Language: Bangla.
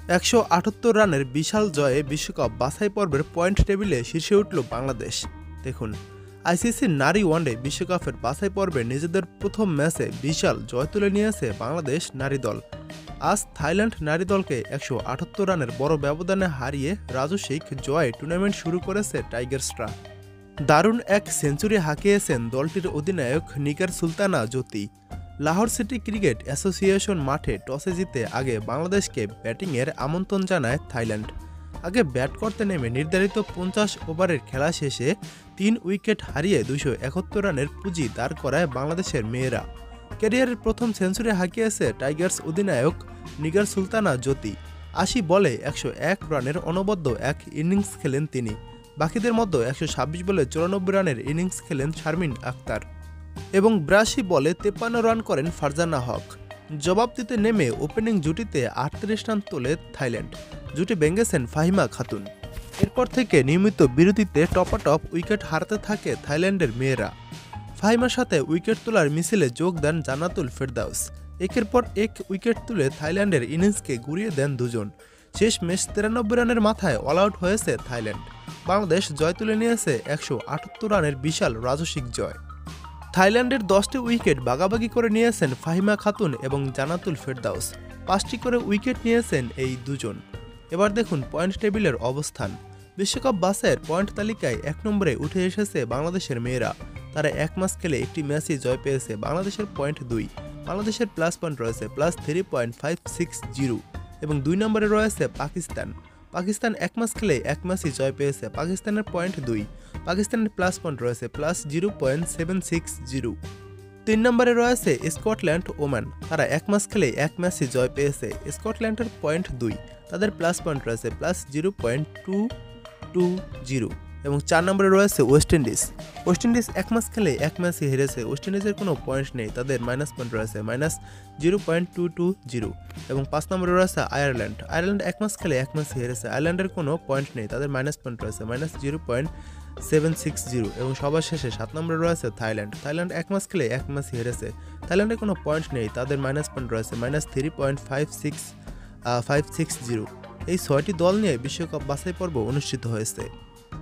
১৭৮ রানের বিশাল জয়ে বিশ্বকাপ বাছাই পর্বের পয়েন্ট টেবিলে শীর্ষে উঠল বাংলাদেশ। দেখুন, আইসিসির নারী ওয়ানডে বিশ্বকাপের বাছাই পর্বে নিজেদের প্রথম ম্যাচে বিশাল জয় তুলে নিয়েছে বাংলাদেশ নারী দল। আজ থাইল্যান্ড নারী দলকে ১৭৮ রানের বড় ব্যবধানে হারিয়ে রাজস্বিক জয়ে টুর্নামেন্ট শুরু করেছে টাইগার্সরা। দারুণ এক সেঞ্চুরি হাঁকিয়েছেন দলটির অধিনায়ক নিগার সুলতানা জ্যোতি। লাহোর সিটি ক্রিকেট অ্যাসোসিয়েশন মাঠে টসে জিতে আগে বাংলাদেশকে ব্যাটিংয়ের আমন্ত্রণ জানায় থাইল্যান্ড। আগে ব্যাট করতে নেমে নির্ধারিত ৫০ ওভারের খেলা শেষে ৩ উইকেট হারিয়ে ২৭১ রানের পুঁজি দাঁড় করায় বাংলাদেশের মেয়েরা। ক্যারিয়ারের প্রথম সেঞ্চুরি হাঁকিয়েছে টাইগার্স অধিনায়ক নিগার সুলতানা জ্যোতি। ৮০ বলে ১০১ রানের অনবদ্য এক ইনিংস খেলেন তিনি। বাকিদের মধ্যে ১২৬ বলে ৯৪ রানের ইনিংস খেলেন শারমিন আক্তার এবং ৮২ বলে ৫৩ রান করেন ফারজানা হক। জবাব দিতে নেমে ওপেনিং জুটিতে ৩৮ রান তোলে থাইল্যান্ড। জুটি ভেঙেছেন ফাহিমা খাতুন। এরপর থেকে নিয়মিত বিরতিতে টপাটপ উইকেট হারাতে থাকে থাইল্যান্ডের মেয়েরা। ফাহিমার সাথে উইকেট তোলার মিছিলে যোগ দেন জান্নাতুল ফেরদাউস। একের পর এক উইকেট তুলে থাইল্যান্ডের ইনিংসকে ঘুরিয়ে দেন দুজন। শেষ ম্যাচ ৯৩ রানের মাথায় অল আউট হয়েছে থাইল্যান্ড। বাংলাদেশ জয় তুলে নিয়েছে ১৭৮ রানের বিশাল রাজস্বিক জয়। থাইল্যান্ডের ১০টি উইকেট ভাগাভাগি করে নিয়েছেন ফাহিমা খাতুন এবং জান্নাতুল ফেরদাউস। ৫টি করে উইকেট নিয়েছেন এই দুজন। এবার দেখুন পয়েন্ট টেবিলের অবস্থান। বিশ্বকাপ বাছাইয়ের পয়েন্ট তালিকায় ১ নম্বরে উঠে এসেছে বাংলাদেশের মেয়েরা। তারা এক ম্যাচ খেলে একটি ম্যাচই জয় পেয়েছে। বাংলাদেশের পয়েন্ট ২। বাংলাদেশের প্লাস পয়েন্ট রয়েছে +3.560 এবং ২ নম্বরে রয়েছে পাকিস্তান। পাকিস্তান এক ম্যাচ খেলে এক ম্যাচই জয় পেয়েছে। পাকিস্তানের পয়েন্ট ২। পাকিস্তানের প্লাস পয়েন্ট রয়েছে +0.760। ৩ নম্বরে রয়েছে স্কটল্যান্ড ওমান। তারা এক ম্যাচ খেলে এক ম্যাচই জয় পেয়েছে। স্কটল্যান্ডের পয়েন্ট ২। তাদের প্লাস পয়েন্ট রয়েছে +0.220 এবং ৪ নম্বরে রয়েছে ওয়েস্ট ইন্ডিজ। ওয়েস্ট ইন্ডিজ এক ম্যাচ খেলে এক ম্যাচই হেরেছে। ওয়েস্ট ইন্ডিজের কোনো পয়েন্ট নেই, তাদের মাইনাস পয়েন্ট রয়েছে -0.220 এবং ৫ নম্বরে রয়েছে আয়ারল্যান্ড। আয়ারল্যান্ড এক ম্যাচ খেলে এক ম্যাচই হেরেছে। আয়ারল্যান্ডের কোনো পয়েন্ট নেই, তাদের মাইনাস পয়েন্ট রয়েছে -0.760 এবং সবার শেষে ৭ নম্বরে রয়েছে থাইল্যান্ড। থাইল্যান্ড এক ম্যাচ খেলে এক ম্যাচই হেরেছে। থাইল্যান্ডের কোনো পয়েন্ট নেই, তাদের মাইনাস পয়েন্ট রয়েছে -3.560। এই ৬টি দল নিয়ে বিশ্বকাপ বাছাই পর্ব অনুষ্ঠিত হয়েছে।